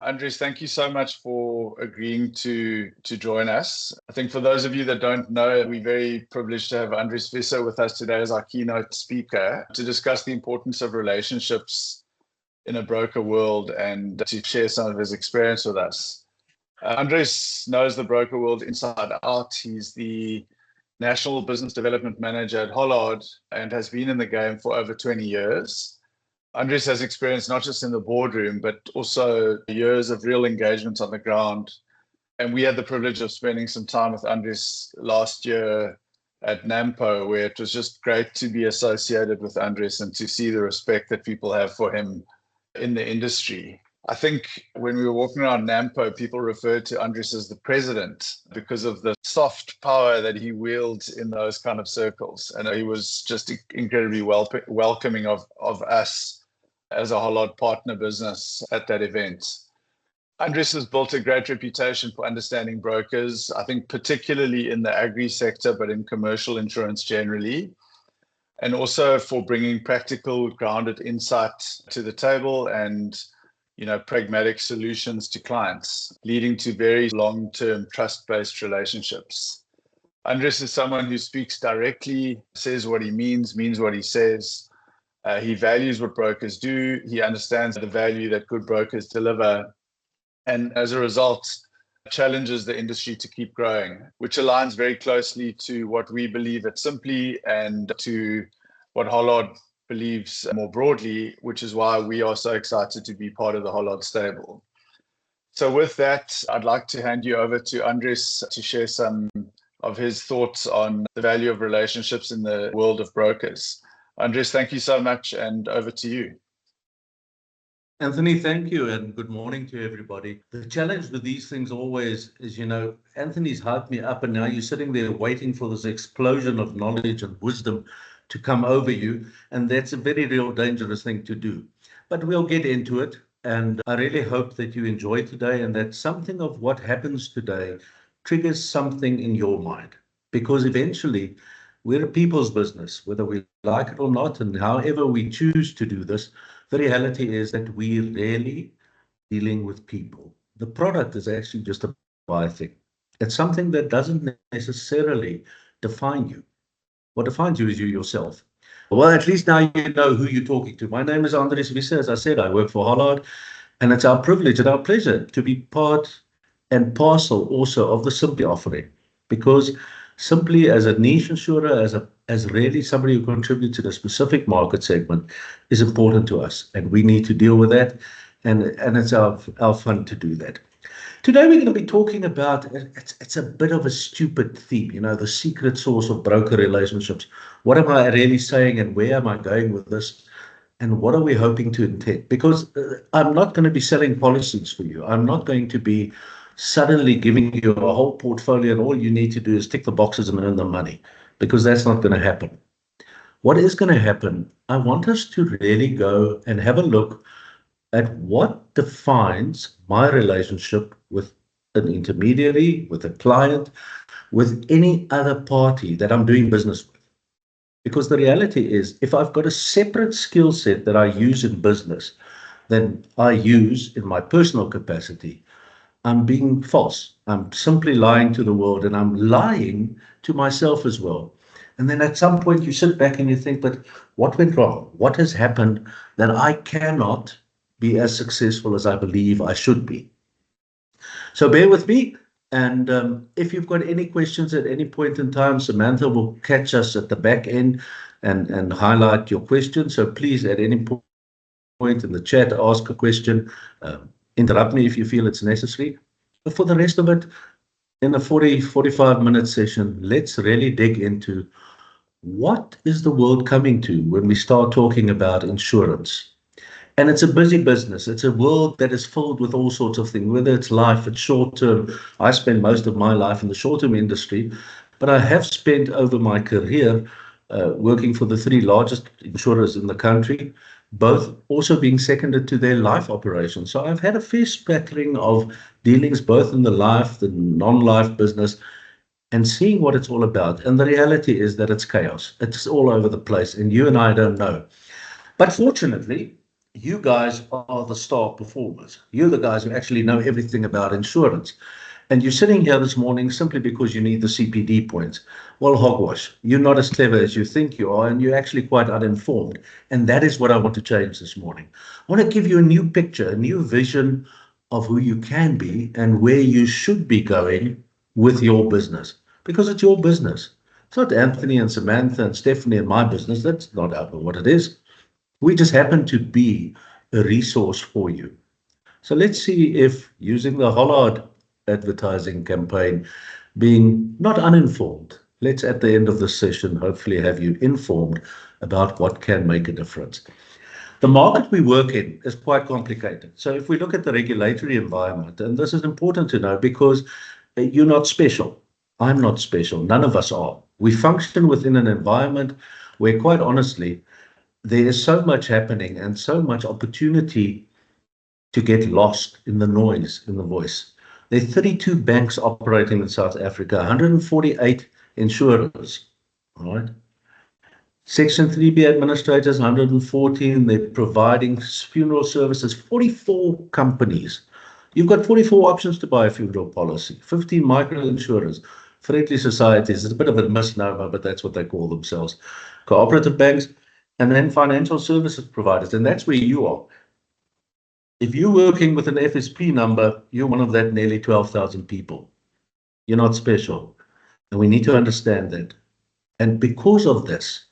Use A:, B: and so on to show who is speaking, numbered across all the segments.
A: Andries, thank you so much for agreeing to join us. I think for those of you that don't know, we're very privileged to have Andries Wiese with us today as our keynote speaker to discuss the importance of relationships in a broker world and to share some of his experience with us. Andries knows the broker world inside out. He's the National Business Development Manager at Hollard and has been in the game for over 20 years. Andries has experience not just in the boardroom, but also years of real engagement on the ground. And we had the privilege of spending some time with Andries last year at NAMPO, where it was just great to be associated with Andries and to see the respect that people have for him in the industry. I think when we were walking around NAMPO, people referred to Andries as the president because of the soft power that he wields in those kind of circles. And he was just incredibly welcoming of us as a Hollard partner business at that event. Andries has built a great reputation for understanding brokers, I think particularly in the agri sector, but in commercial insurance generally, and also for bringing practical, grounded insight to the table and pragmatic solutions to clients, leading to very long-term trust-based relationships. Andries is someone who speaks directly, says what he means what he says. He values what brokers do. He understands the value that good brokers deliver. And as a result, challenges the industry to keep growing, which aligns very closely to what we believe at Simply and to what Hollard believes more broadly, which is why we are so excited to be part of the Hollard stable. So with that, I'd like to hand you over to Andries to share some of his thoughts on the value of relationships in the world of brokers. Andries, thank you so much, and over to you.
B: Anthony, thank you, and good morning to everybody. The challenge with these things always is, Anthony's hyped me up, and now you're sitting there waiting for this explosion of knowledge and wisdom to come over you, and that's a very real dangerous thing to do. But we'll get into it, and I really hope that you enjoy today and that something of what happens today triggers something in your mind, because eventually we're a people's business, whether we like it or not, and however we choose to do this, the reality is that we're really dealing with people. The product is actually just a bything. It's something that doesn't necessarily define you. What defines you is you yourself. Well, at least now you know who you're talking to. My name is Andries Wiese. As I said, I work for Hollard, and it's our privilege and our pleasure to be part and parcel also of the Simply offering, because Simply as a niche insurer, as really somebody who contributes to a specific market segment is important to us, and we need to deal with that, and it's our fun to do that. Today we're going to be talking about, it's a bit of a stupid theme, the secret sauce of broker relationships. What am I really saying, and where am I going with this? And what are we hoping to intend? Because I'm not going to be selling policies for you. I'm not going to be suddenly giving you a whole portfolio and all you need to do is tick the boxes and earn the money, because that's not going to happen. What is going to happen, I want us to really go and have a look at what defines my relationship with an intermediary, with a client, with any other party that I'm doing business with. Because the reality is, if I've got a separate skill set that I use in business than I use in my personal capacity, I'm being false. I'm simply lying to the world, and I'm lying to myself as well. And then at some point you sit back and you think, but what went wrong? What has happened that I cannot be as successful as I believe I should be? So bear with me. And if you've got any questions at any point in time, Samantha will catch us at the back end and highlight your question. So please, at any point in the chat, ask a question. Interrupt me if you feel it's necessary. But for the rest of it, in a 45-minute session, let's really dig into what is the world coming to when we start talking about insurance. And it's a busy business. It's a world that is filled with all sorts of things, whether it's life, it's short term. I spend most of my life in the short term industry, but I have spent over my career working for the 3 largest insurers in the country, both also being seconded to their life operations. So I've had a fair spattering of dealings both in the life, the non-life business, and seeing what it's all about. And the reality is that it's chaos. It's all over the place, and you and I don't know. But fortunately, you guys are the star performers. You're the guys who actually know everything about insurance. And you're sitting here this morning simply because you need the CPD points. Well, hogwash, you're not as clever as you think you are, and you're actually quite uninformed. And that is what I want to change this morning. I want to give you a new picture, a new vision of who you can be and where you should be going with your business, because it's your business. It's not Anthony and Samantha and Stephanie and my business. That's not what it is. We just happen to be a resource for you. So let's see if using the Hollard advertising campaign, being not uninformed, let's at the end of the session hopefully have you informed about what can make a difference. The market we work in is quite complicated. So if we look at the regulatory environment, and this is important to know because you're not special. I'm not special. None of us are. We function within an environment where, quite honestly, there is so much happening and so much opportunity to get lost in the noise, in the voice. There are 32 banks operating in South Africa, 148 insurers, all right? Section 3B administrators, 114. They're providing funeral services, 44 companies. You've got 44 options to buy a funeral policy, 15 micro insurers, friendly societies. It's a bit of a misnomer, but that's what they call themselves. Cooperative banks, and then financial services providers. And that's where you are. If you're working with an FSP number, you're one of that nearly 12,000 people. You're not special. And we need to understand that. And because of this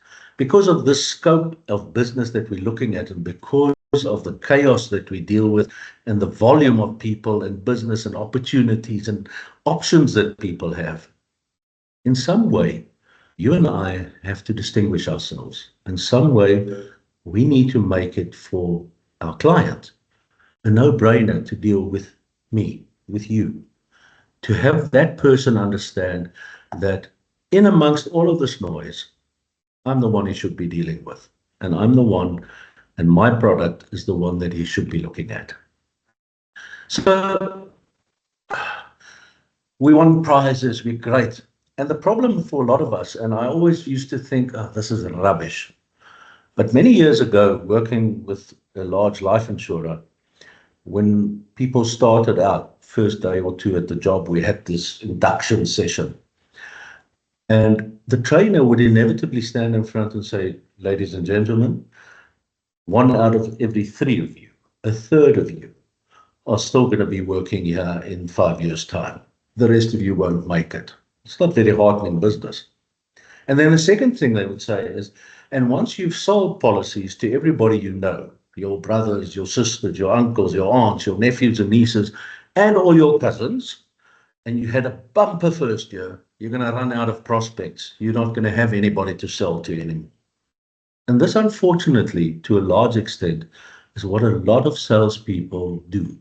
B: scope of business that we're looking at, and because of the chaos that we deal with, and the volume of people and business and opportunities and options that people have, in some way, you and I have to distinguish ourselves. In some way, we need to make it for our client a no-brainer to deal with me, with you, to have that person understand that in amongst all of this noise, I'm the one he should be dealing with, and I'm the one, and my product is the one that he should be looking at. So we won prizes, we're great. And the problem for a lot of us, and I always used to think, oh, this is rubbish. But many years ago, working with a large life insurer, when people started out, first day or two at the job, we had this induction session. And the trainer would inevitably stand in front and say, ladies and gentlemen, 1 out of every 3 of you, a third of you, are still going to be working here in 5 years' time. The rest of you won't make it. It's not very heartening business. And then the second thing they would say is, and once you've sold policies to everybody you know, your brothers, your sisters, your uncles, your aunts, your nephews and nieces, and all your cousins, and you had a bumper first year, you're going to run out of prospects. You're not going to have anybody to sell to anymore. And this, unfortunately, to a large extent, is what a lot of salespeople do.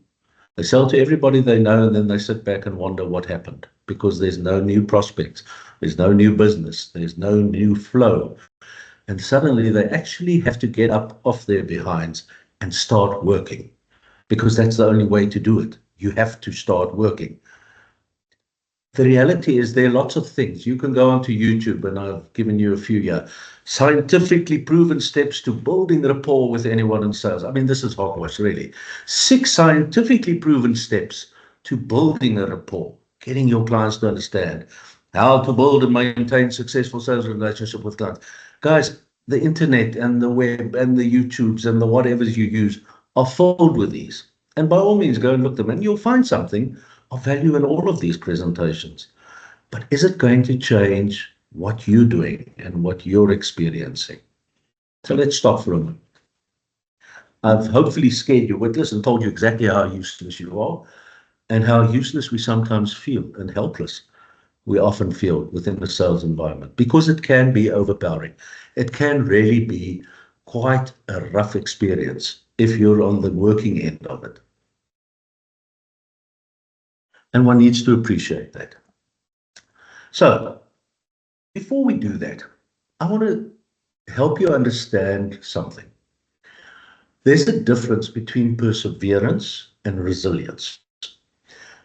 B: They sell to everybody they know, and then they sit back and wonder what happened, because there's no new prospects, there's no new business, there's no new flow. And suddenly they actually have to get up off their behinds and start working, because that's the only way to do it. You have to start working. The reality is there are lots of things. You can go onto YouTube, and I've given you a few here. Scientifically proven steps to building rapport with anyone in sales. I mean, this is hogwash, really. 6 scientifically proven steps to building a rapport, getting your clients to understand how to build and maintain successful sales relationship with clients. Guys, the internet and the web and the YouTubes and the whatevers you use are filled with these. And by all means, go and look them, and you'll find something of value in all of these presentations. But is it going to change what you're doing and what you're experiencing? So let's stop for a moment. I've hopefully scared you with this and told you exactly how useless you are and how useless we sometimes feel and helpless we often feel within the sales environment, because it can be overpowering. It can really be quite a rough experience if you're on the working end of it. And one needs to appreciate that. So before we do that, I want to help you understand something. There's a difference between perseverance and resilience.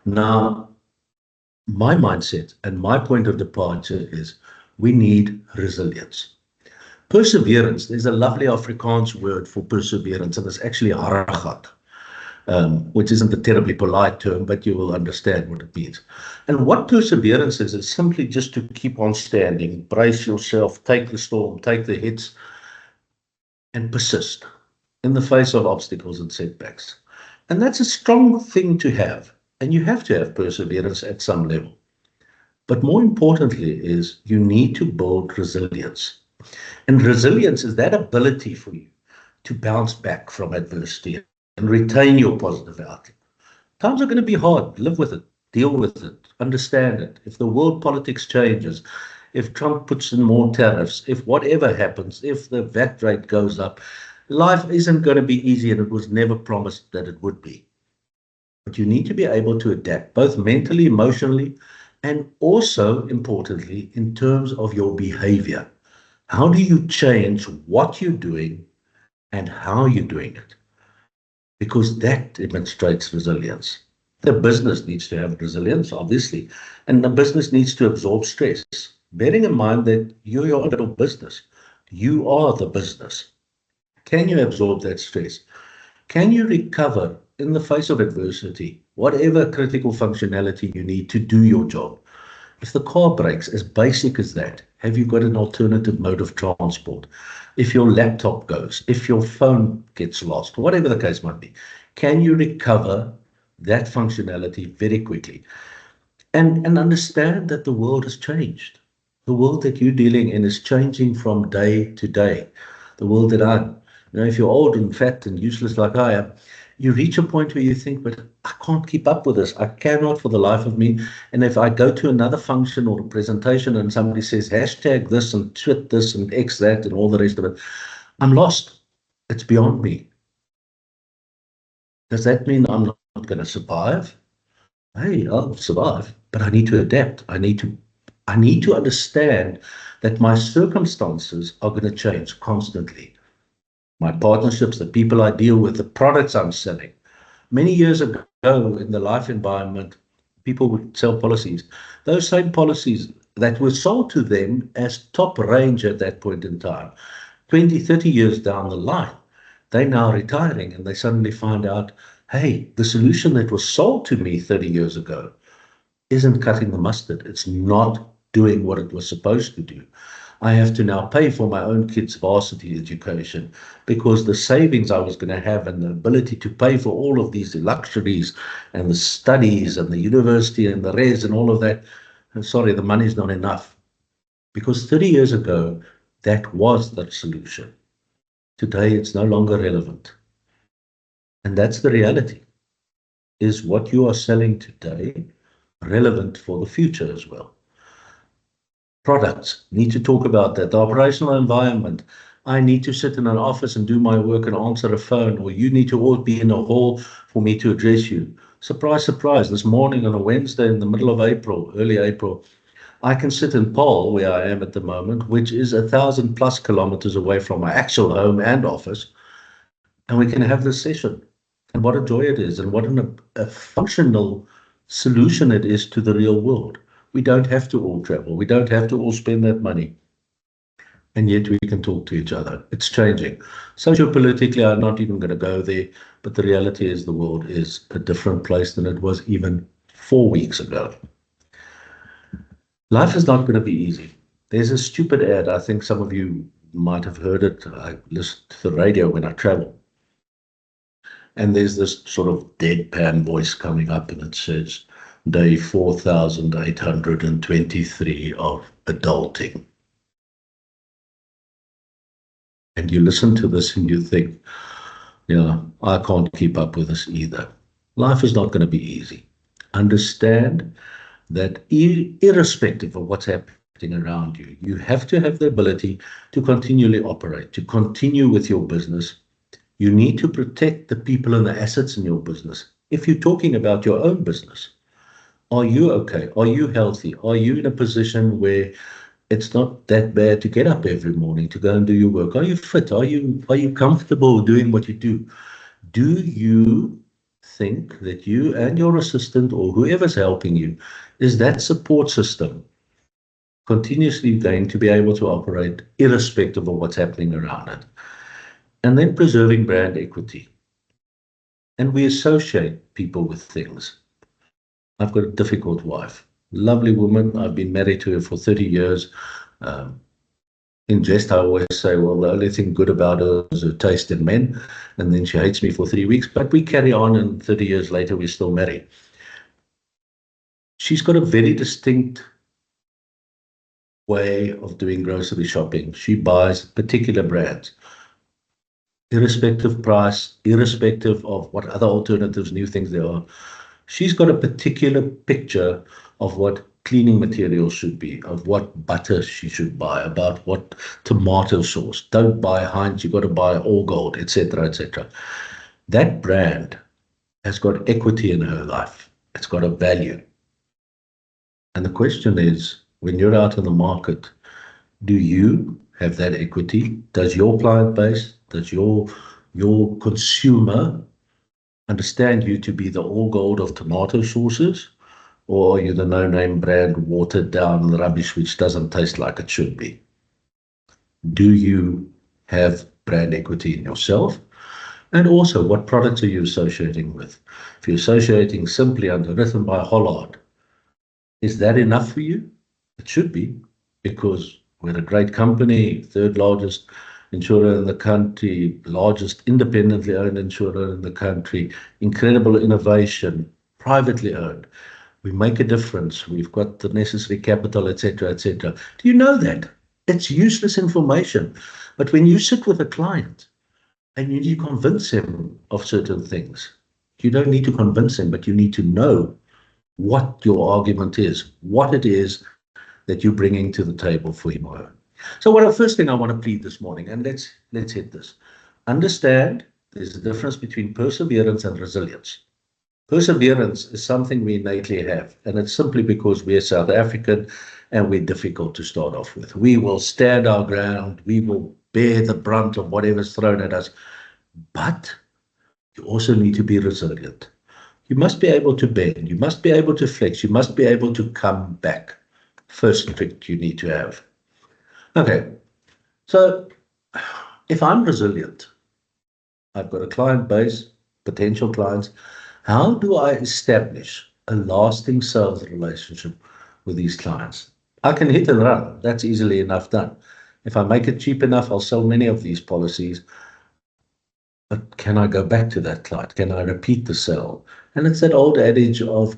B: Now, my mindset and my point of departure is we need resilience. Perseverance, there's a lovely Afrikaans word for perseverance, and it's actually haragat, which isn't a terribly polite term, but you will understand what it means. And what perseverance is simply just to keep on standing, brace yourself, take the storm, take the hits, and persist in the face of obstacles and setbacks. And that's a strong thing to have. And you have to have perseverance at some level. But more importantly is you need to build resilience. And resilience is that ability for you to bounce back from adversity and retain your positive outlook. Times are going to be hard. Live with it, deal with it, understand it. If the world politics changes, if Trump puts in more tariffs, if whatever happens, if the VAT rate goes up, life isn't going to be easy, and it was never promised that it would be. But you need to be able to adapt, both mentally, emotionally, and also, importantly, in terms of your behavior. How do you change what you're doing and how you're doing it? Because that demonstrates resilience. The business needs to have resilience, obviously, and the business needs to absorb stress, bearing in mind that you're your own little business. You are the business. Can you absorb that stress? Can you recover in the face of adversity, whatever critical functionality you need to do your job? If the car breaks, as basic as that, have you got an alternative mode of transport? If your laptop goes, if your phone gets lost, whatever the case might be, can you recover that functionality very quickly? And understand that the world has changed. The world that you're dealing in is changing from day to day. The world that if you're old and fat and useless like I am, you reach a point where you think, but I can't keep up with this. I cannot for the life of me. And if I go to another function or a presentation and somebody says hashtag this and twit this and X that and all the rest of it, I'm lost. It's beyond me. Does that mean I'm not going to survive? Hey, I'll survive, but I need to adapt. I need to understand that my circumstances are going to change constantly. My partnerships, the people I deal with, the products I'm selling. Many years ago in the life environment, people would sell policies. Those same policies that were sold to them as top range at that point in time, 20, 30 years down the line, they're now retiring and they suddenly find out, hey, the solution that was sold to me 30 years ago isn't cutting the mustard. It's not doing what it was supposed to do. I have to now pay for my own kids' varsity education because the savings I was going to have and the ability to pay for all of these luxuries and the studies and the university and the res and all of that, sorry, the money's not enough. Because 30 years ago, that was the solution. Today, it's no longer relevant. And that's the reality. Is what you are selling today relevant for the future as well? Products, need to talk about that. The operational environment. I need to sit in an office and do my work and answer a phone, or you need to all be in a hall for me to address you. Surprise, surprise, this morning on a Wednesday in the middle of April, early April, I can sit in Paarl, where I am at the moment, which is 1,000+ kilometers away from my actual home and office, and we can have this session. And what a joy it is, and what a functional solution it is to the real world. We don't have to all travel. We don't have to all spend that money. And yet we can talk to each other. It's changing. Socio-politically, I'm not even going to go there, but the reality is the world is a different place than it was even 4 weeks ago. Life is not going to be easy. There's a stupid ad. I think some of you might have heard it. I listen to the radio when I travel. And there's this sort of deadpan voice coming up and it says, day 4,823 of adulting. And you listen to this and you think, yeah, I can't keep up with this either. Life is not going to be easy. Understand that irrespective of what's happening around you, you have to have the ability to continually operate, to continue with your business. You need to protect the people and the assets in your business. If you're talking about your own business, are you okay? Are you healthy? Are you in a position where it's not that bad to get up every morning to go and do your work? Are you fit? Are you comfortable doing what you do? Do you think that you and your assistant or whoever's helping you is that support system continuously going to be able to operate irrespective of what's happening around it. And then preserving brand equity. And we associate people with things. I've got a difficult wife, lovely woman. I've been married to her for 30 years. Um, in jest, I always say, well, the only thing good about her is her taste in men. And then she hates me for 3 weeks, but we carry on, and 30 years later, we're still married. She's got a very distinct way of doing grocery shopping. She buys particular brands, irrespective price, irrespective of what other alternatives, new things there are. She's got a particular picture of what cleaning materials should be, of what butter she should buy, about what tomato sauce. Don't buy Heinz, you've got to buy All Gold, etc., etc. That brand has got equity in her life. It's got a value. And the question is, when you're out in the market, do you have that equity? Does your client base, does your consumer understand you to be the all gold of tomato sauces? Or are you the no-name brand, watered down rubbish which doesn't taste like it should be? Do you have brand equity in yourself? And also, what products are you associating with? If you're associating simply underwritten by Hollard, is that enough for you? It should be, because we're a great company, third largest insurer in the country, largest independently owned insurer in the country, incredible innovation, privately owned. We make a difference. We've got the necessary capital, etc., etc. Do you know that? It's useless information. But when you sit with a client and you need to convince him of certain things, you don't need to convince him, but you need to know what your argument is, what it is that you're bringing to the table for him or her. So the first thing I want to plead this morning, and let's hit this. Understand there's a difference between perseverance and resilience. Perseverance is something we innately have, and it's simply because we're South African and we're difficult to start off with. We will stand our ground, we will bear the brunt of whatever's thrown at us, but you also need to be resilient. You must be able to bend, you must be able to flex, you must be able to come back. First trick you need to have. Okay, so if I'm resilient, I've got a client base, potential clients. How do I establish a lasting sales relationship with these clients? I can hit and run. That's easily enough done. If I make it cheap enough, I'll sell many of these policies. But can I go back to that client? Can I repeat the sale? And it's that old adage of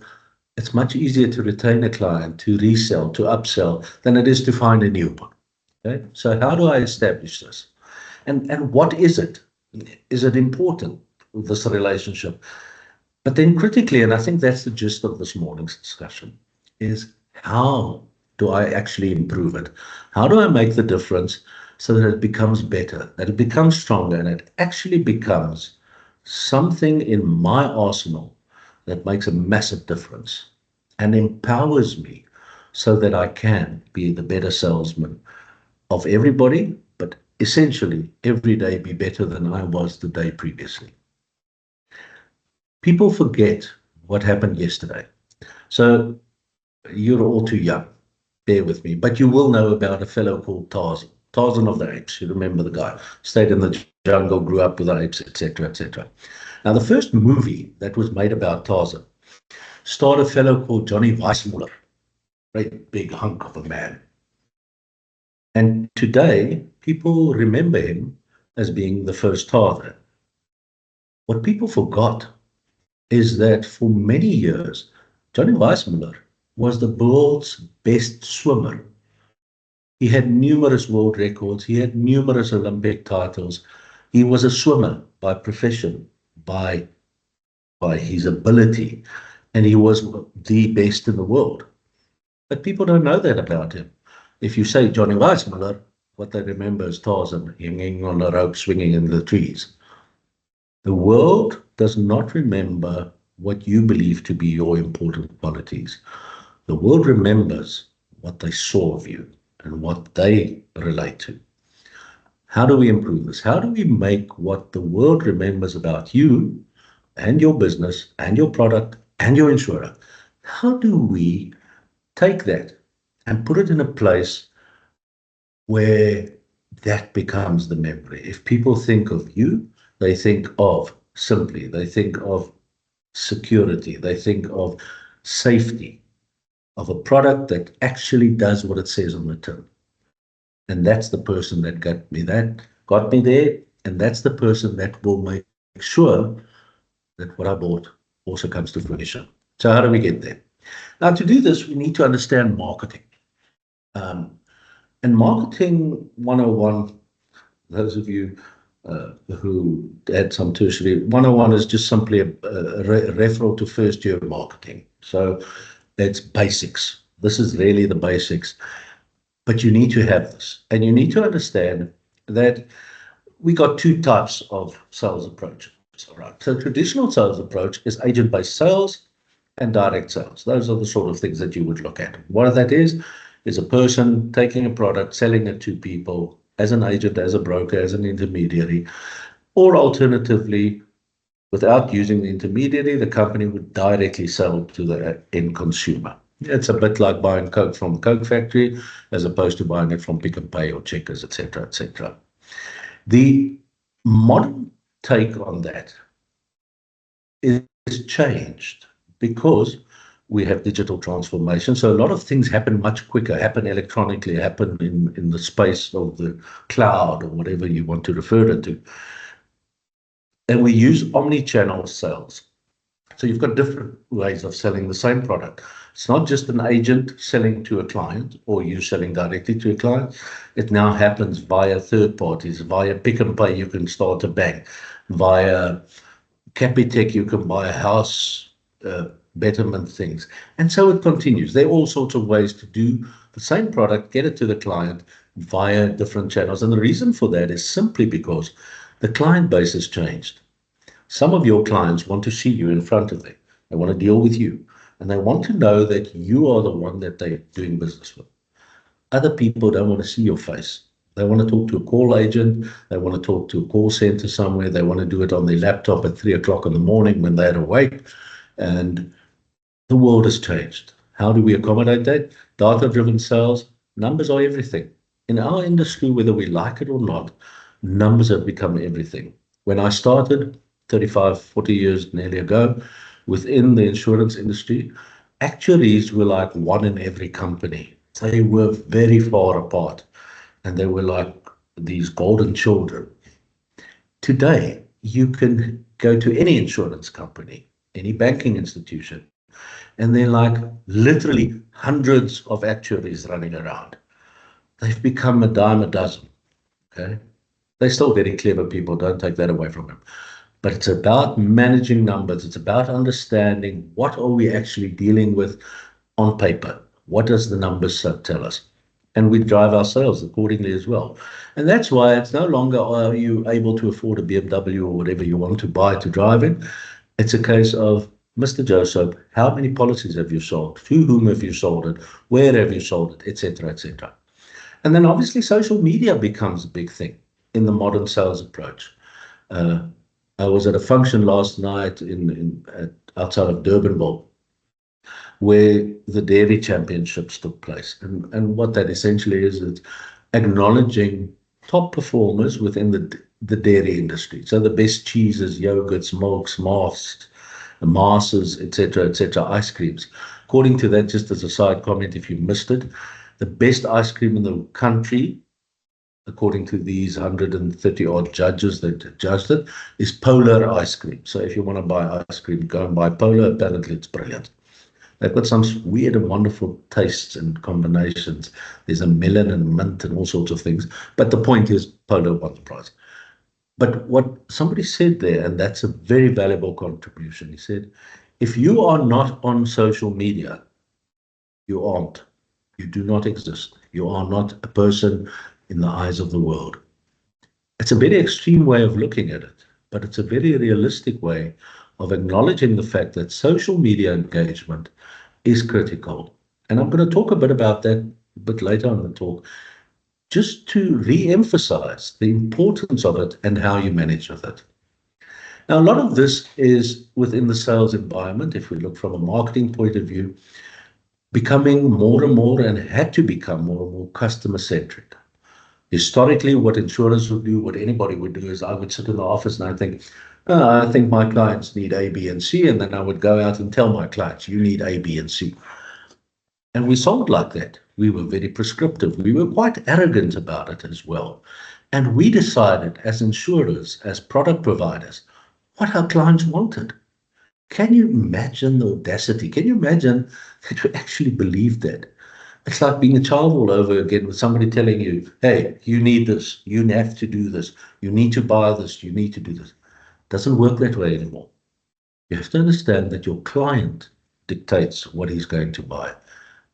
B: it's much easier to retain a client, to resell, to upsell, than it is to find a new one. Okay? So how do I establish this? And what is it? Is it important, this relationship? But then critically, and I think that's the gist of this morning's discussion, is how do I actually improve it? How do I make the difference so that it becomes better, that it becomes stronger, and it actually becomes something in my arsenal that makes a massive difference and empowers me so that I can be the better salesman of everybody, but essentially every day be better than I was the day previously. People forget what happened yesterday. So you're all too young, bear with me, but you will know about a fellow called Tarzan, Tarzan of the Apes. You remember the guy, stayed in the jungle, grew up with the apes, etc., etc. Now, the first movie that was made about Tarzan starred a fellow called Johnny Weissmuller, great big hunk of a man. And today, people remember him as being the first Tarzan. What people forgot is that for many years, Johnny Weissmuller was the world's best swimmer. He had numerous world records. He had numerous Olympic titles. He was a swimmer by profession, by his ability, and he was the best in the world. But people don't know that about him. If you say Johnny Weissmuller, what they remember is Tarzan hanging on a rope, swinging in the trees. The world does not remember what you believe to be your important qualities. The world remembers what they saw of you and what they relate to. How do we improve this? How do we make what the world remembers about you and your business and your product and your insurer? How do we take that and put it in a place where that becomes the memory. If people think of you, they think of Simply, they think of security, they think of safety, of a product that actually does what it says on the tin. And that's the person that got me there. And that's the person that will make sure that what I bought also comes to fruition. So how do we get there? Now, to do this, we need to understand marketing. And marketing 101, those of you who had some tertiary, 101 is just simply a referral to first year marketing. So it's basics. This is really the basics. But you need to have this. And you need to understand that we got two types of sales approaches. All right. So traditional sales approach is agent-based sales and direct sales. Those are the sort of things that you would look at. What that is a person taking a product, selling it to people as an agent, as a broker, as an intermediary, or alternatively, without using the intermediary, the company would directly sell to the end consumer. It's a bit like buying Coke from the Coke factory, as opposed to buying it from Pick and Pay or Checkers, etc., etc. The modern take on that is changed because we have digital transformation. So a lot of things happen much quicker, happen electronically, happen in the space of the cloud or whatever you want to refer it to. And we use omni-channel sales. So you've got different ways of selling the same product. It's not just an agent selling to a client or you selling directly to a client. It now happens via third parties, via Pick and Pay, you can start a bank, via Capitec, you can buy a house, betterment things. And so it continues. There are all sorts of ways to do the same product, get it to the client via different channels. And the reason for that is simply because the client base has changed. Some of your clients want to see you in front of them. They want to deal with you. And they want to know that you are the one that they're doing business with. Other people don't want to see your face. They want to talk to a call agent. They want to talk to a call center somewhere. They want to do it on their laptop at 3 o'clock in the morning when they're awake. And the world has changed. How do we accommodate that? Data-driven sales, numbers are everything. In our industry, whether we like it or not, numbers have become everything. When I started 35, 40 years nearly ago, within the insurance industry, actuaries were like one in every company. They were very far apart, and they were like these golden children. Today, you can go to any insurance company, any banking institution, and they're like literally hundreds of actuaries running around. They've become a dime a dozen, okay? They're still very clever people, don't take that away from them. But it's about managing numbers. It's about understanding what are we actually dealing with on paper. What does the numbers tell us? And we drive our sales accordingly as well. And that's why it's no longer are you able to afford a BMW or whatever you want to buy to drive in. It's a case of, Mr. Joseph, how many policies have you sold? To whom have you sold it? Where have you sold it? Etc., etc. And then obviously social media becomes a big thing in the modern sales approach. I was at a function last night outside of Durbanville, where the dairy championships took place. And what that essentially is, it's acknowledging top performers within the dairy industry. So the best cheeses, yogurts, milks, masses, etc., ice creams. According to that, just as a side comment, if you missed it, the best ice cream in the country, according to these 130 odd judges that judged it, is Polar ice cream. So if you want to buy ice cream, go and buy Polar. Apparently it's brilliant. They've got some weird and wonderful tastes and combinations. There's a melon and mint and all sorts of things. But the point is, Polar won the prize. But what somebody said there, and that's a very valuable contribution, he said, if you are not on social media, you aren't. You do not exist. You are not a person in the eyes of the world. It's a very extreme way of looking at it, but it's a very realistic way of acknowledging the fact that social media engagement is critical. And I'm going to talk a bit about that a bit later on in the talk, just to re-emphasize the importance of it and how you manage with it. Now, a lot of this is within the sales environment, if we look from a marketing point of view, becoming more and more, and had to become more and more customer-centric. Historically, what insurers would do, what anybody would do, is I would sit in the office and I think, I think my clients need A, B, and C, and then I would go out and tell my clients, you need A, B, and C. And we sold like that. We were very prescriptive. We were quite arrogant about it as well. And we decided as insurers, as product providers, what our clients wanted. Can you imagine the audacity? Can you imagine that we actually believed that? It's like being a child all over again with somebody telling you, hey, you need this, you have to do this, you need to buy this, you need to do this. It doesn't work that way anymore. You have to understand that your client dictates what he's going to buy,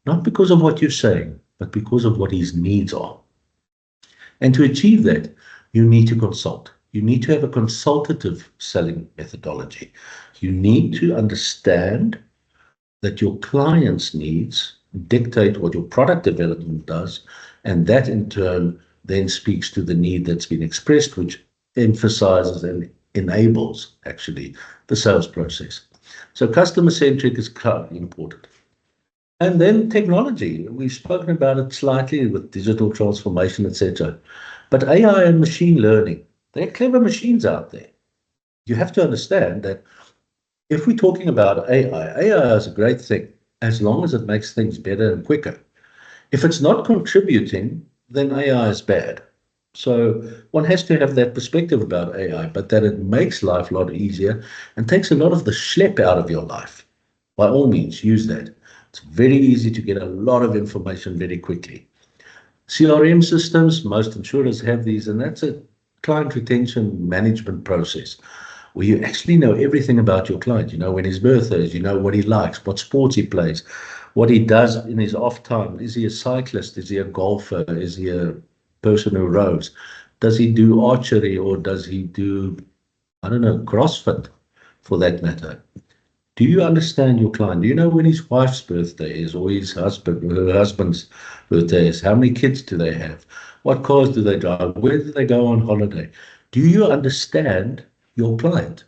B: not because of what you're saying, but because of what his needs are. And to achieve that, you need to consult. You need to have a consultative selling methodology. You need to understand that your client's needs dictate what your product development does, and that in turn then speaks to the need that's been expressed, which emphasizes and enables actually the sales process. So customer-centric is quite important. And then technology. We've spoken about it slightly with digital transformation, etc. But AI and machine learning, there are clever machines out there. You have to understand that if we're talking about AI is a great thing as long as it makes things better and quicker. If it's not contributing, then AI is bad. So one has to have that perspective about AI, but that it makes life a lot easier and takes a lot of the schlep out of your life. By all means, use that. It's very easy to get a lot of information very quickly. CRM systems, most insurers have these, and that's a client retention management process where you actually know everything about your client. You know when his birthday is, you know what he likes, what sports he plays, what he does in his off time. Is he a cyclist? Is he a golfer? Is he a person who rows? Does he do archery, or does he do, I don't know, CrossFit for that matter? Do you understand your client? Do you know when his wife's birthday is, or his husband, or her husband's birthday is? How many kids do they have? What cars do they drive? Where do they go on holiday? Do you understand your client?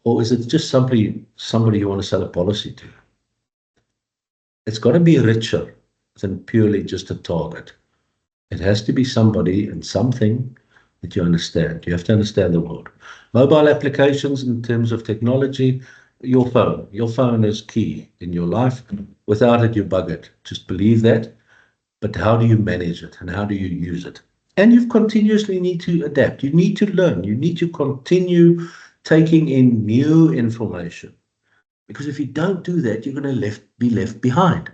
B: Or is it just somebody you want to sell a policy to? It's got to be richer than purely just a target. It has to be somebody and something that you understand. You have to understand the world. Mobile applications in terms of technology, your phone. Your phone is key in your life. Without it, you bug it. Just believe that. But how do you manage it and how do you use it? And you continuously need to adapt. You need to learn. You need to continue taking in new information. Because if you don't do that, you're going to be left behind.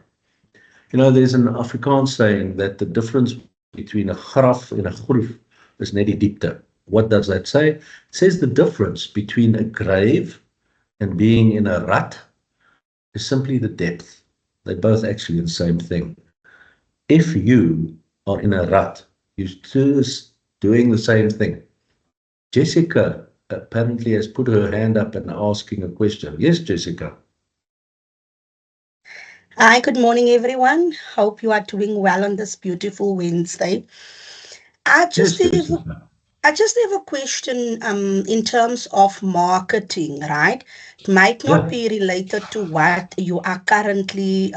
B: You know, there's an Afrikaans saying that the difference between a graf and a groef is net die diepte. What does that say? It says the difference between a grave and being in a rut is simply the depth. They're both actually the same thing. If you are in a rut, you're still doing the same thing. Jessica apparently has put her hand up and asking a question. Yes, Jessica.
C: Hi, good morning, everyone. Hope you are doing well on this beautiful Wednesday. I just
B: Yes,
C: have
B: Jessica.
C: I just have a question in terms of marketing, right? It might not
B: Yeah.
C: be related to what you are currently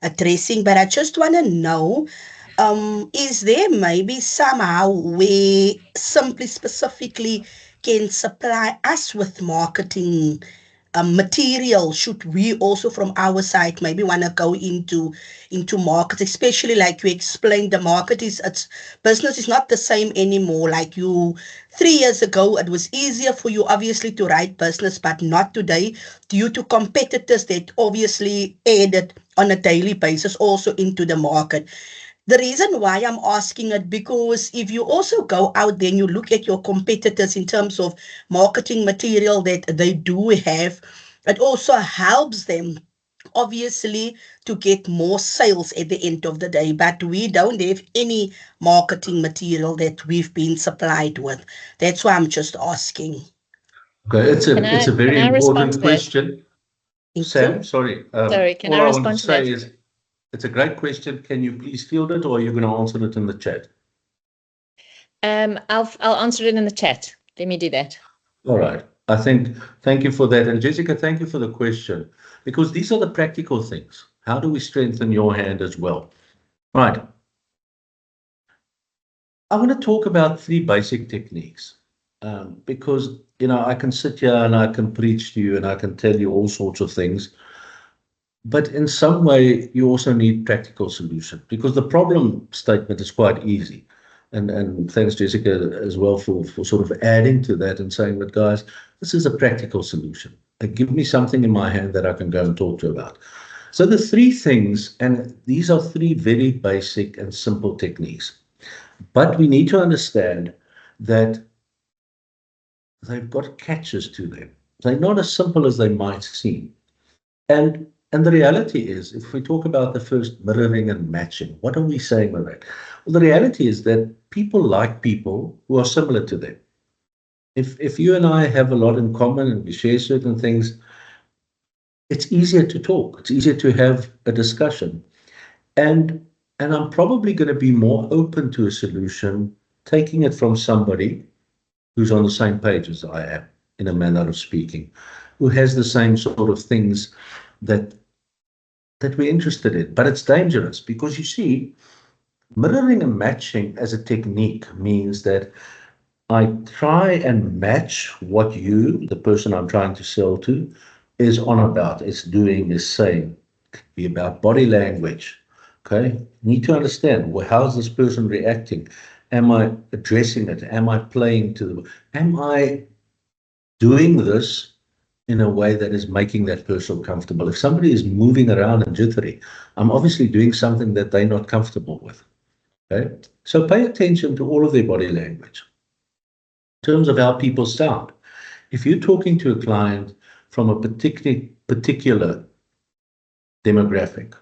C: addressing, but I just want to know, is there maybe somehow where simply specifically can supply us with marketing material? Should we also from our side maybe want to go into markets, especially like you explained, the market is, it's business is not the same anymore. Like you 3 years ago, it was easier for you obviously to write business, but not today, due to competitors that obviously added on a daily basis also into the market. The reason why I'm asking it, because if you also go out there and you look at your competitors in terms of marketing material that they do have, it also helps them obviously to get more sales at the end of the day. But we don't have any marketing material that we've been supplied with. That's why I'm just asking.
B: Okay, it's a
D: Can
B: very
D: I respond
B: important
D: to that?
B: question.
C: Thank you.
B: Sam, sorry.
D: Sorry, can I
B: All I want to
D: respond to that?
B: say is it's a great question. Can you please field it, or are you going to answer it in the chat?
D: I'll answer it in the chat. Let me do that.
B: All right. Thank you for that. And Jessica, thank you for the question, because these are the practical things. How do we strengthen your hand as well? Right. I want to talk about 3 basic techniques because, I can sit here and I can preach to you and I can tell you all sorts of things. But in some way, you also need practical solution because the problem statement is quite easy. And thanks, Jessica, as well for sort of adding to that and saying that, guys, this is a practical solution. Give me something in my hand that I can go and talk to about. So the 3 things, and these are 3 very basic and simple techniques. But we need to understand that they've got catches to them. They're not as simple as they might seem. And the reality is, if we talk about the first, mirroring and matching, what are we saying with that? Well, the reality is that people like people who are similar to them. If you and I have a lot in common and we share certain things, it's easier to talk. It's easier to have a discussion. And I'm probably going to be more open to a solution, taking it from somebody who's on the same page as I am, in a manner of speaking, who has the same sort of things that we're interested in. But it's dangerous because, you see, mirroring and matching as a technique means that I try and match what you, the person I'm trying to sell to, is on about, is doing, is saying. It could be about body language. Okay, need to understand, well, how's this person reacting? Am I addressing it? Am I playing to them? Am I doing this in a way that is making that person comfortable? If somebody is moving around and jittery, I'm obviously doing something that they're not comfortable with. Okay, so pay attention to all of their body language in terms of how people sound. If you're talking to a client from a particular demographic,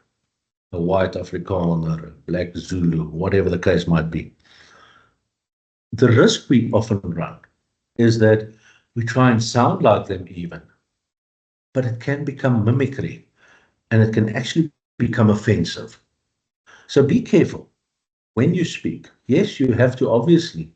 B: a white Afrikaner, a black Zulu, whatever the case might be, the risk we often run is that we try and sound like them even, but it can become mimicry and it can actually become offensive. So be careful when you speak. Yes, you have to obviously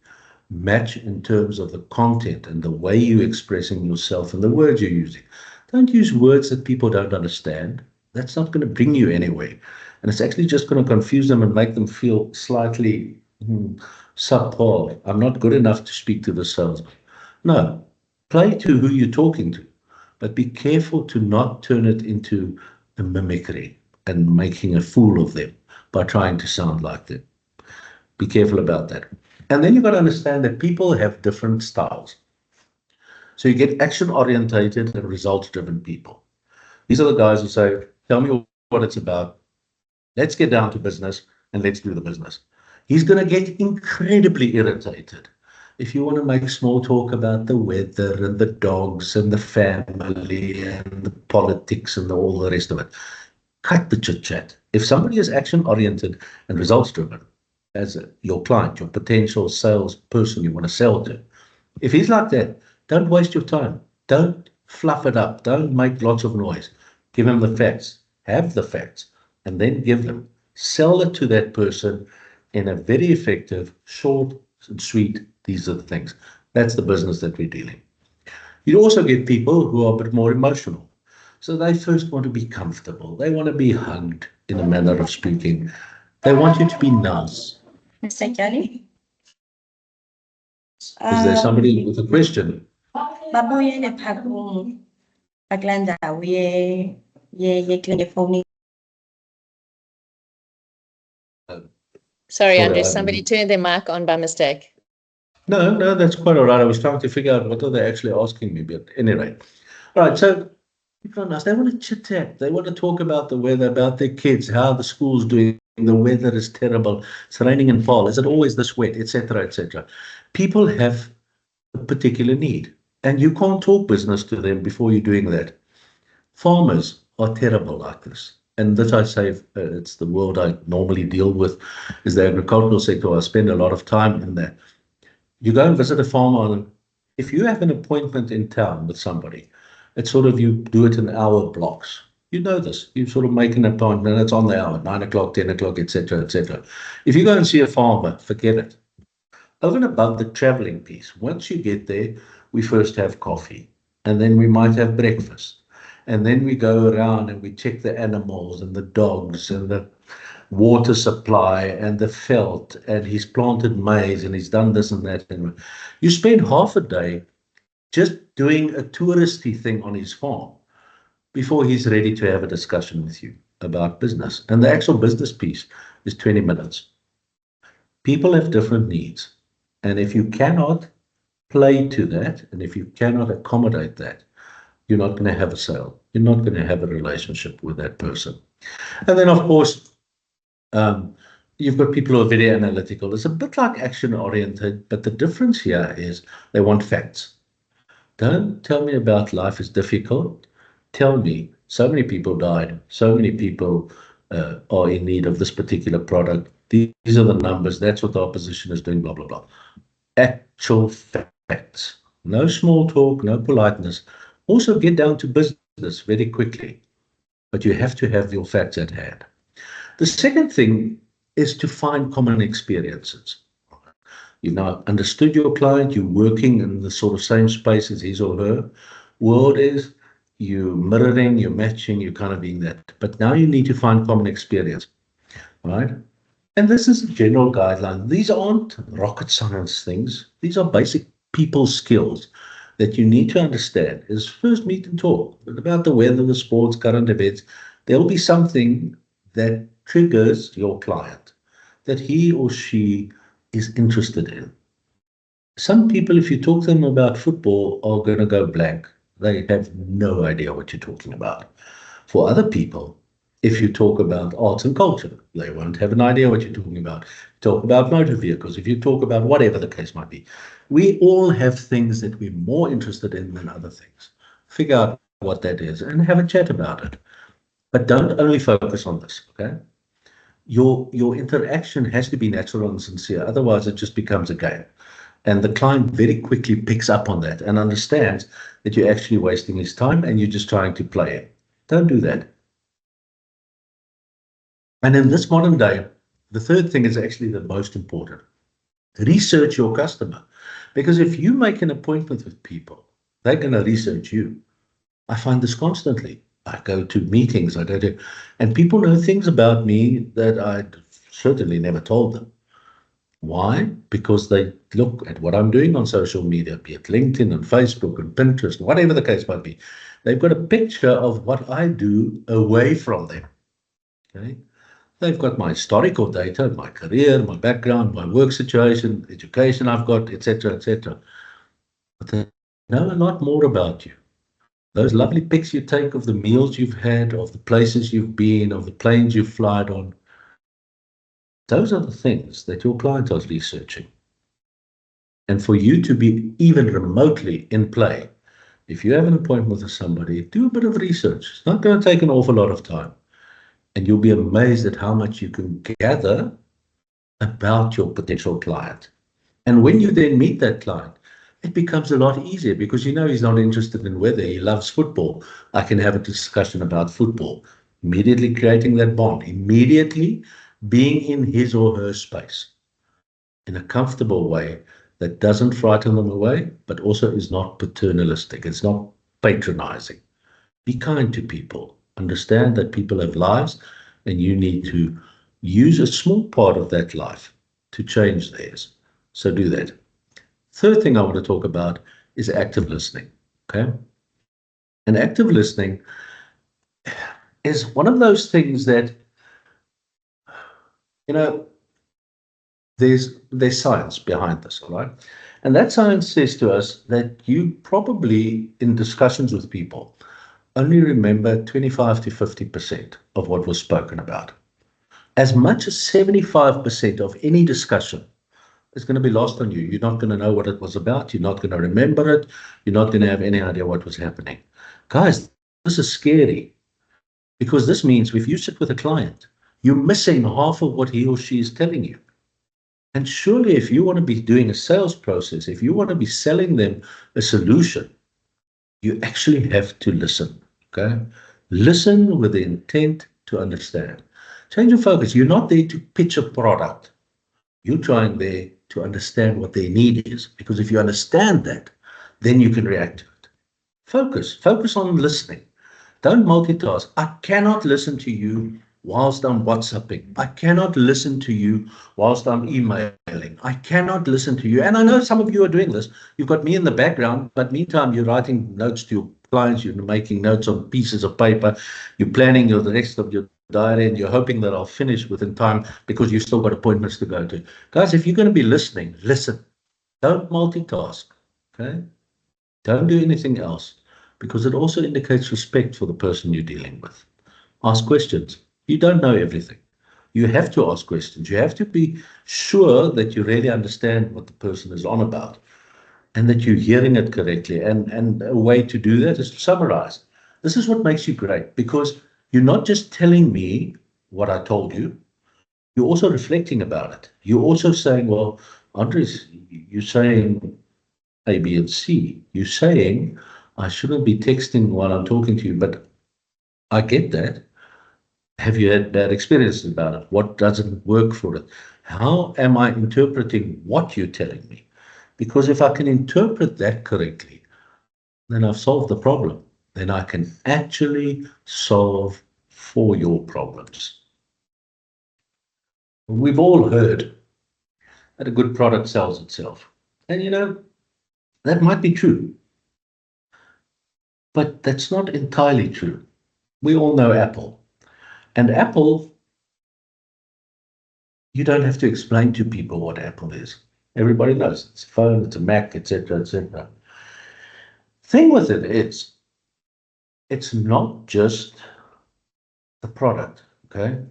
B: match in terms of the content and the way you're expressing yourself and the words you're using. Don't use words that people don't understand. That's not going to bring you anywhere. And it's actually just going to confuse them and make them feel slightly subpar. I'm not good enough to speak to the salesman. No, play to who you're talking to, but be careful to not turn it into a mimicry and making a fool of them by trying to sound like them. Be careful about that. And then you've got to understand that people have different styles. So you get action-orientated and results-driven people. These are the guys who say, tell me what it's about. Let's get down to business and let's do the business. He's going to get incredibly irritated if you want to make small talk about the weather and the dogs and the family and the politics and all the rest of it. Cut the chit-chat. If somebody is action-oriented and results-driven, as your client, your potential sales person you want to sell to, if he's like that, don't waste your time. Don't fluff it up. Don't make lots of noise. Give him the facts. Have the facts. And then give them. Sell it to that person in a very effective, short and sweet, these are the things. That's the business that we're dealing. You also get people who are a bit more emotional. So they first want to be comfortable. They want to be hugged, in a manner of speaking. They want you to be nice.
E: Mr. Kelly?
B: Is there somebody with a question?
E: Babuye le phakong baklanda ye klenge phone.
D: Sorry,
B: Sorry,
D: Andries, somebody turned their mic on by mistake.
B: No, that's quite all right. I was trying to figure out what are they actually asking me, but anyway. All right, so people are nice. They want to chit-chat. They want to talk about the weather, about their kids, how the school's doing. The weather is terrible. It's raining in fall. Is it always this wet, etc., etc. People have a particular need, and you can't talk business to them before you're doing that. Farmers are terrible like this. And this I say, it's the world I normally deal with, is the agricultural sector. I spend a lot of time in there. You go and visit a farmer, and if you have an appointment in town with somebody, it's sort of, you do it in hour blocks. You know this. You sort of make an appointment, and it's on the hour, 9 o'clock, 10 o'clock, etc., etc. If you go and see a farmer, forget it. Over and above the traveling piece, once you get there, we first have coffee, and then we might have breakfast. And then we go around and we check the animals and the dogs and the water supply and the felt, and he's planted maize and he's done this and that. And you spend half a day just doing a touristy thing on his farm before he's ready to have a discussion with you about business. And the actual business piece is 20 minutes. People have different needs. And if you cannot play to that, and if you cannot accommodate that, you're not going to have a sale. You're not going to have a relationship with that person. And then, of course, you've got people who are very analytical. It's a bit like action-oriented, but the difference here is they want facts. Don't tell me about life is difficult. Tell me, so many people died, so many people are in need of this particular product. These are the numbers. That's what the opposition is doing, blah, blah, blah. Actual facts. No small talk, no politeness. Also get down to business very quickly, but you have to have your facts at hand. The second thing is to find common experiences. You've now understood your client, you're working in the sort of same space as his or her world is, you're mirroring, you're matching, you're kind of being that. But now you need to find common experience, right? And this is a general guideline. These aren't rocket science things. These are basic people skills that you need to understand. Is first meet and talk about the weather, the sports, current events. There'll be something that triggers your client that he or she is interested in. Some people, if you talk to them about football, are going to go blank. They have no idea what you're talking about. For other people, if you talk about arts and culture, they won't have an idea what you're talking about. Talk about motor vehicles, if you talk about whatever the case might be. We all have things that we're more interested in than other things. Figure out what that is and have a chat about it. But don't only focus on this, okay? Your interaction has to be natural and sincere. Otherwise, it just becomes a game. And the client very quickly picks up on that and understands that you're actually wasting his time and you're just trying to play it. Don't do that. And in this modern day, the third thing is actually the most important. Research your customer. Because if you make an appointment with people, they're going to research you. I find this constantly. I go to meetings, and people know things about me that I certainly never told them. Why? Because they look at what I'm doing on social media, be it LinkedIn and Facebook and Pinterest, whatever the case might be. They've got a picture of what I do away from them. Okay? They've got my historical data, my career, my background, my work situation, education I've got, etc., etc. But they know a lot more about you. Those lovely pics you take of the meals you've had, of the places you've been, of the planes you've flown on, those are the things that your client is researching. And for you to be even remotely in play, if you have an appointment with somebody, do a bit of research. It's not going to take an awful lot of time. And you'll be amazed at how much you can gather about your potential client. And when you then meet that client, it becomes a lot easier because you know he's not interested in weather. He loves football. I can have a discussion about football. Immediately creating that bond. Immediately being in his or her space in a comfortable way that doesn't frighten them away, but also is not paternalistic. It's not patronizing. Be kind to people. Understand that people have lives and you need to use a small part of that life to change theirs. So do that. Third thing I want to talk about is active listening. Okay. And active listening is one of those things that, you know, there's science behind this, all right? And that science says to us that you probably, in discussions with people, only remember 25 to 50% of what was spoken about. As much as 75% of any discussion is going to be lost on you. You're not going to know what it was about. You're not going to remember it. You're not going to have any idea what was happening. Guys, this is scary because this means if you sit with a client, you're missing half of what he or she is telling you. And surely if you want to be doing a sales process, if you want to be selling them a solution, you actually have to listen, okay? Listen with the intent to understand. Change your focus. You're not there to pitch a product. You're trying there to understand what their need is, because if you understand that, then you can react to it. Focus on listening. Don't multitask. I cannot listen to you whilst I'm WhatsApping. I cannot listen to you whilst I'm emailing. I cannot listen to you. And I know some of you are doing this. You've got me in the background, but meantime, you're writing notes to your clients, you're making notes on pieces of paper, you're planning the rest of your diary, and you're hoping that I'll finish within time because you've still got appointments to go to. Guys, if you're going to be listening, listen. Don't multitask, okay? Don't do anything else, because it also indicates respect for the person you're dealing with. Ask questions. You don't know everything. You have to ask questions. You have to be sure that you really understand what the person is on about and that you're hearing it correctly. And a way to do that is to summarize. This is what makes you great, because you're not just telling me what I told you, you're also reflecting about it. You're also saying, well, Andries, you're saying A, B, and C. You're saying I shouldn't be texting while I'm talking to you, but I get that. Have you had bad experiences about it? What doesn't work for it? How am I interpreting what you're telling me? Because if I can interpret that correctly, then I've solved the problem. Then I can actually solve for your problems. We've all heard that a good product sells itself. And you know, that might be true. But that's not entirely true. We all know Apple. And Apple, you don't have to explain to people what Apple is. Everybody knows it's a phone, it's a Mac, etc., etc. Thing with it is, it's not just the product, okay?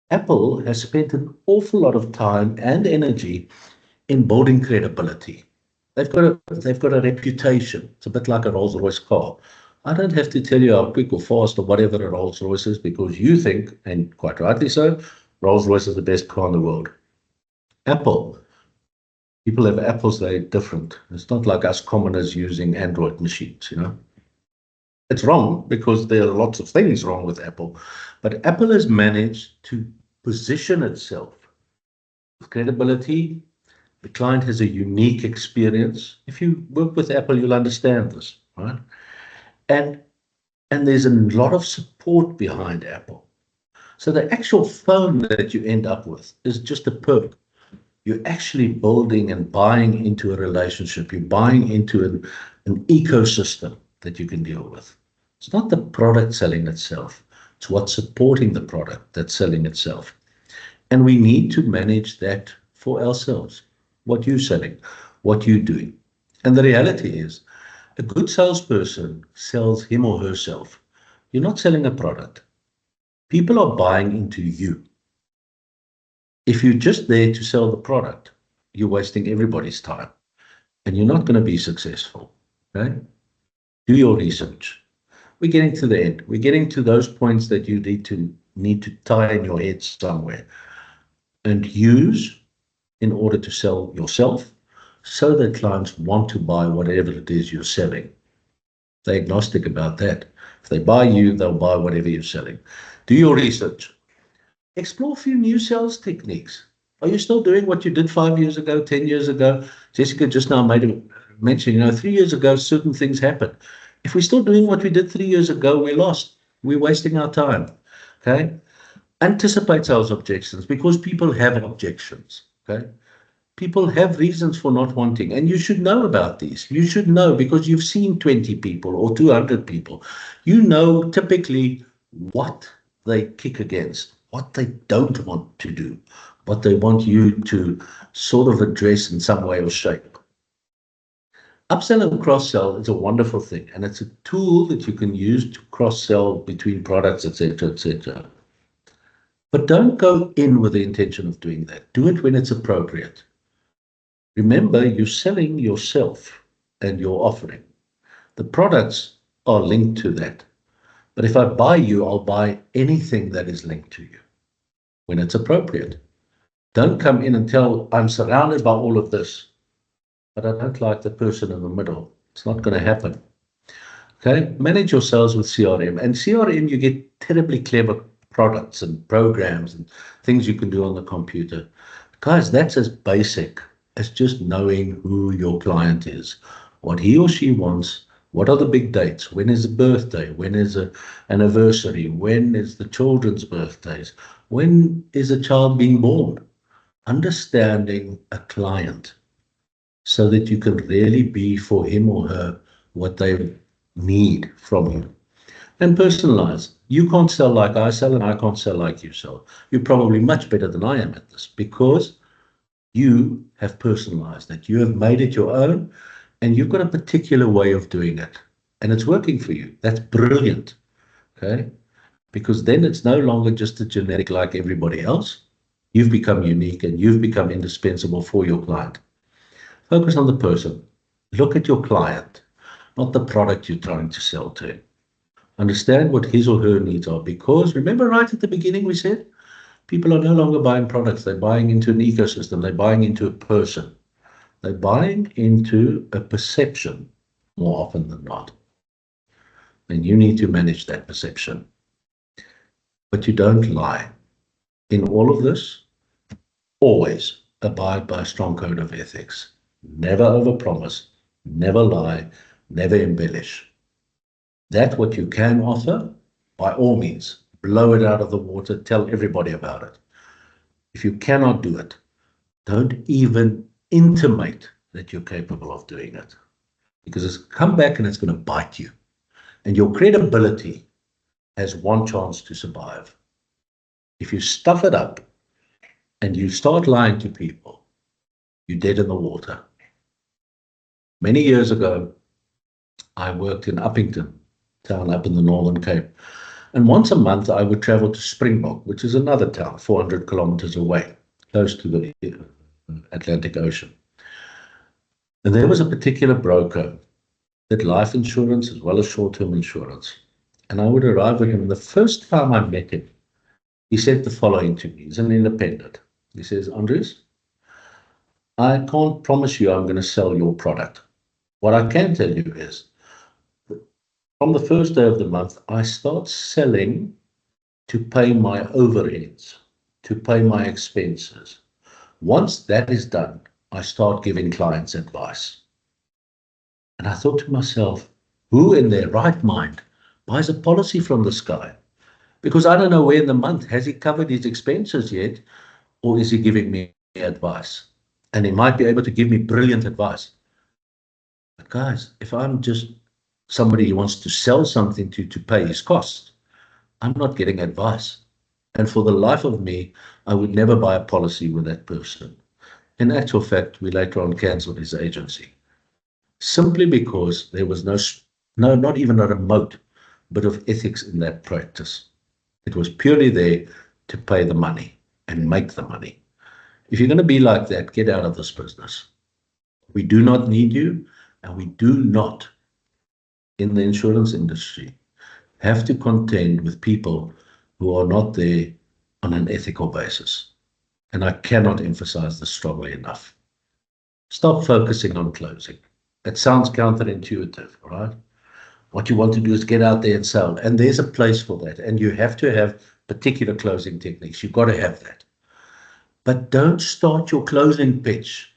B: Apple has spent an awful lot of time and energy in building credibility. They've got a reputation. It's a bit like a Rolls-Royce car. I don't have to tell you how quick or fast or whatever a Rolls-Royce is, because you think, and quite rightly so, Rolls-Royce is the best car in the world. Apple, people have Apples, they're different. It's not like us commoners using Android machines, you know. It's wrong because there are lots of things wrong with Apple, but Apple has managed to position itself with credibility. The client has a unique experience. If you work with Apple, you'll understand this, right? And there's a lot of support behind Apple. So the actual phone that you end up with is just a perk. You're actually building and buying into a relationship. You're buying into an ecosystem that you can deal with. It's not the product selling itself. It's what's supporting the product that's selling itself. And we need to manage that for ourselves. What you're selling, what you're doing. And the reality is, a good salesperson sells him or herself. You're not selling a product. People are buying into you. If you're just there to sell the product, you're wasting everybody's time and you're not going to be successful. Okay? Do your research. We're getting to the end. We're getting to those points that you need to tie in your head somewhere and use in order to sell yourself, so that clients want to buy whatever it is you're selling. They're agnostic about that. If they buy you, they'll buy whatever you're selling. Do your research. Explore a few new sales techniques. Are you still doing what you did 5 years ago, 10 years ago? Jessica just now made a mention, 3 years ago, certain things happened. If we're still doing what we did 3 years ago, we're lost. We're wasting our time. Okay? Anticipate sales objections, because people have objections. Okay? People have reasons for not wanting, and you should know about these. You should know, because you've seen 20 people or 200 people. You know typically what they kick against, what they don't want to do, what they want you to sort of address in some way or shape. Upsell and cross-sell is a wonderful thing, and it's a tool that you can use to cross-sell between products, etc., etc. But don't go in with the intention of doing that. Do it when it's appropriate. Remember, you're selling yourself and your offering. The products are linked to that. But if I buy you, I'll buy anything that is linked to you when it's appropriate. Don't come in and tell, I'm surrounded by all of this, but I don't like the person in the middle. It's not going to happen. Okay? Manage your sales with CRM. And CRM, you get terribly clever products and programs and things you can do on the computer. Guys, that's as basic as just knowing who your client is, what he or she wants, What are the big dates? When is a birthday? When is an anniversary? When is the children's birthdays? When is a child being born? Understanding a client so that you can really be for him or her what they need from you. And personalize. You can't sell like I sell, and I can't sell like you sell. You're probably much better than I am at this because you have personalized it. You have made it your own, and you've got a particular way of doing it, and it's working for you. That's brilliant, okay? Because then it's no longer just a generic like everybody else. You've become unique, and you've become indispensable for your client. Focus on the person. Look at your client, not the product you're trying to sell to him. Understand what his or her needs are, because remember right at the beginning we said, people are no longer buying products. They're buying into an ecosystem. They're buying into a person. They're buying into a perception more often than not. And you need to manage that perception. But you don't lie. In all of this, always abide by a strong code of ethics. Never overpromise, never lie, never embellish. That's what you can offer. By all means, blow it out of the water, tell everybody about it. If you cannot do it, don't even intimate that you're capable of doing it, because it's come back and it's going to bite you. And your credibility has one chance to survive. If you stuff it up and you start lying to people, you're dead in the water. Many years ago, I worked in Uppington, town up in the Northern Cape. And once a month, I would travel to Springbok, which is another town, 400 kilometers away, close to the Atlantic Ocean. And there was a particular broker that life insurance as well as short-term insurance. And I would arrive with him. The first time I met him, he said the following to me. He's an independent. He says, Andries, I can't promise you I'm going to sell your product. What I can tell you is, from the first day of the month, I start selling to pay my overheads, to pay my expenses. Once that is done, I start giving clients advice. And I thought to myself, who in their right mind buys a policy from this guy? Because I don't know where in the month, has he covered his expenses yet? Or is he giving me advice? And he might be able to give me brilliant advice. But guys, if I'm just somebody who wants to sell something to pay his costs, I'm not getting advice. And for the life of me, I would never buy a policy with that person. In actual fact, we later on cancelled his agency, simply because there was no, not even a remote bit of ethics in that practice. It was purely there to pay the money and make the money. If you're going to be like that, get out of this business. We do not need you, and we do not, in the insurance industry, have to contend with people who are not there on an ethical basis. And I cannot emphasize this strongly enough. Stop focusing on closing. It sounds counterintuitive, right? What you want to do is get out there and sell. And there's a place for that. And you have to have particular closing techniques. You've got to have that. But don't start your closing pitch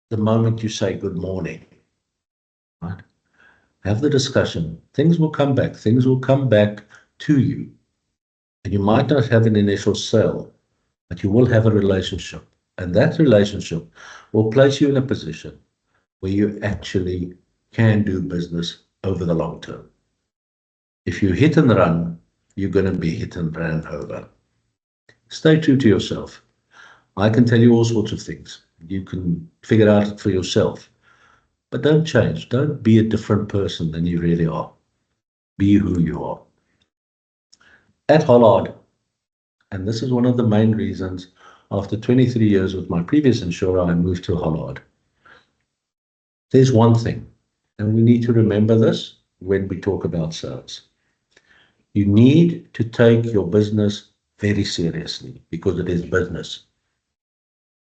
B: the moment you say good morning, right? Have the discussion. Things will come back. Things will come back to you. And you might not have an initial sale, but you will have a relationship. And that relationship will place you in a position where you actually can do business over the long term. If you hit and run, you're going to be hit and ran over. Stay true to yourself. I can tell you all sorts of things. You can figure out for yourself. But don't change. Don't be a different person than you really are. Be who you are. At Hollard, and this is one of the main reasons, after 23 years with my previous insurer, I moved to Hollard. There's one thing, and we need to remember this when we talk about sales. You need to take your business very seriously because it is business.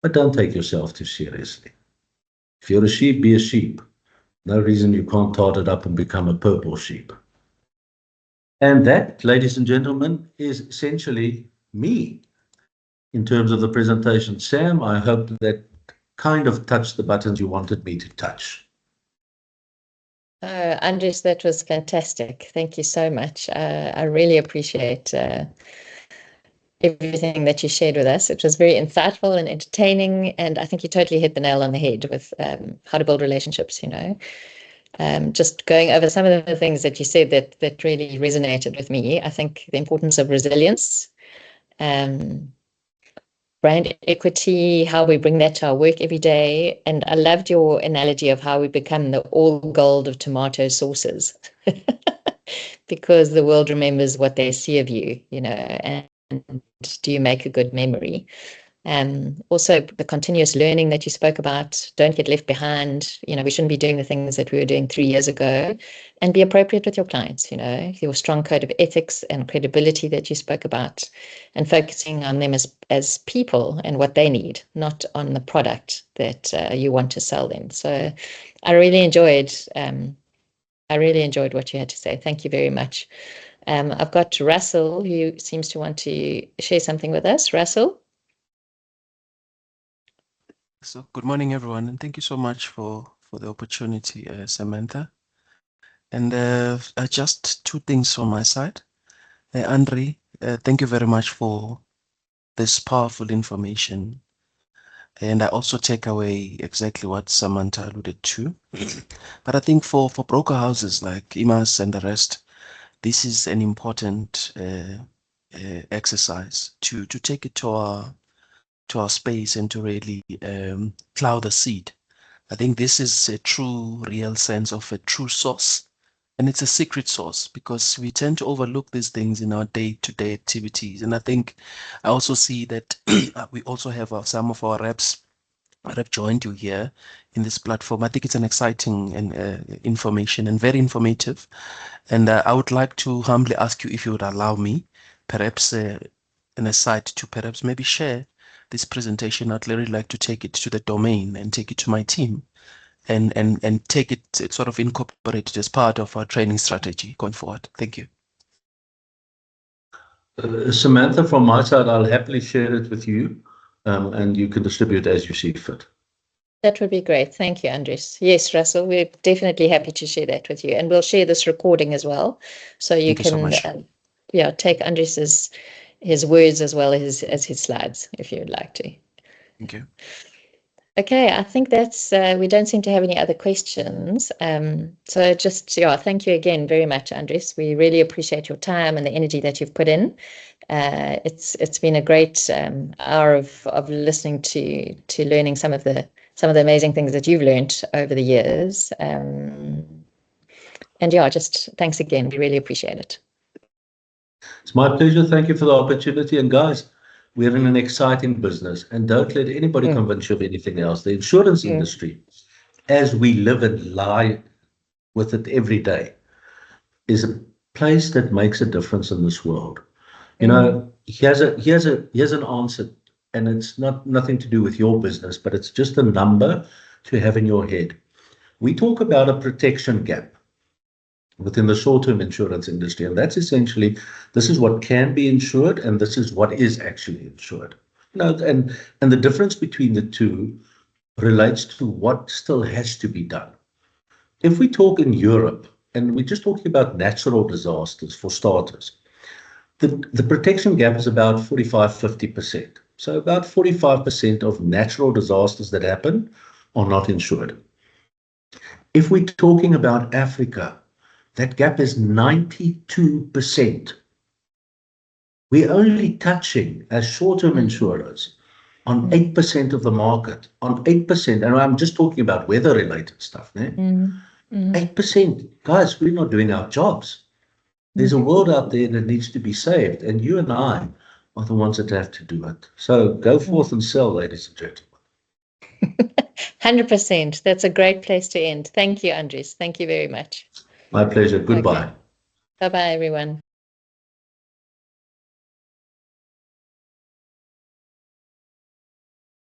B: But don't take yourself too seriously. If you're a sheep, be a sheep. No reason you can't tart it up and become a purple sheep. And that, ladies and gentlemen, is essentially me in terms of the presentation. Sam, I hope that kind of touched the buttons you wanted me to touch.
D: Andries, that was fantastic. Thank you so much. I really appreciate everything that you shared with us. It was very insightful and entertaining, and I think you totally hit the nail on the head with how to build relationships, just going over some of the things that you said that really resonated with me. I think the importance of resilience, brand equity, how we bring that to our work every day. And I loved your analogy of how we become the all gold of tomato sauces because the world remembers what they see of you, and do you make a good memory? Also, the continuous learning that you spoke about, don't get left behind. We shouldn't be doing the things that we were doing 3 years ago, and be appropriate with your clients, your strong code of ethics and credibility that you spoke about, and focusing on them as people and what they need, not on the product that you want to sell them. So I really enjoyed what you had to say. Thank you very much. I've got Russell, who seems to want to share something with us. Russell?
F: So good morning, everyone, and thank you so much for the opportunity, Samantha. And just 2 things from my side. Andries, thank you very much for this powerful information. And I also take away exactly what Samantha alluded to. But I think for broker houses like IMAS and the rest, this is an important exercise to take it to our space and to really plow the seed. I think this is a true, real sense of a true source. And it's a secret source because we tend to overlook these things in our day-to-day activities. And I think I also see that we also have some of our reps have joined you here in this platform. I think it's an exciting information and very informative. And I would like to humbly ask you if you would allow me, perhaps an aside to perhaps maybe share this presentation. I'd really like to take it to the domain and take it to my team and take it sort of incorporated as part of our training strategy going forward. Thank you.
B: Samantha, from my side, I'll happily share it with you, and you can distribute as you see fit.
D: That would be great. Thank you, Andries. Yes, Russell, we're definitely happy to share that with you. And we'll share this recording as well. So you can take Andries's his words as well as his slides, if you would like to.
F: Thank you.
D: Okay, I think that's, we don't seem to have any other questions. So just, thank you again very much, Andries. We really appreciate your time and the energy that you've put in. It's been a great hour of listening to learning some of the amazing things that you've learned over the years. And just thanks again. We really appreciate it.
B: It's my pleasure. Thank you for the opportunity. And guys, we're in an exciting business, and don't let anybody convince you of anything else. The insurance industry, as we live and lie with it every day, is a place that makes a difference in this world. Here's an answer, and it's nothing to do with your business, but it's just a number to have in your head. We talk about a protection gap within the short-term insurance industry, and that's essentially, this is what can be insured and this is what is actually insured. And the difference between the two relates to what still has to be done. If we talk in Europe, and we're just talking about natural disasters for starters, the protection gap is about 45-50%. So about 45% of natural disasters that happen are not insured. If we're talking about Africa, that gap is 92%. We're only touching, as short-term insurers, on 8% of the market, on 8%, and I'm just talking about weather-related stuff. 8%. Guys, we're not doing our jobs. There's a world out there that needs to be saved, and you and I are the ones that have to do it. So go forth and sell, ladies and gentlemen.
D: 100%. That's a great place to end. Thank you, Andries. Thank you very much.
B: My pleasure. Goodbye.
D: Okay. Bye-bye, everyone.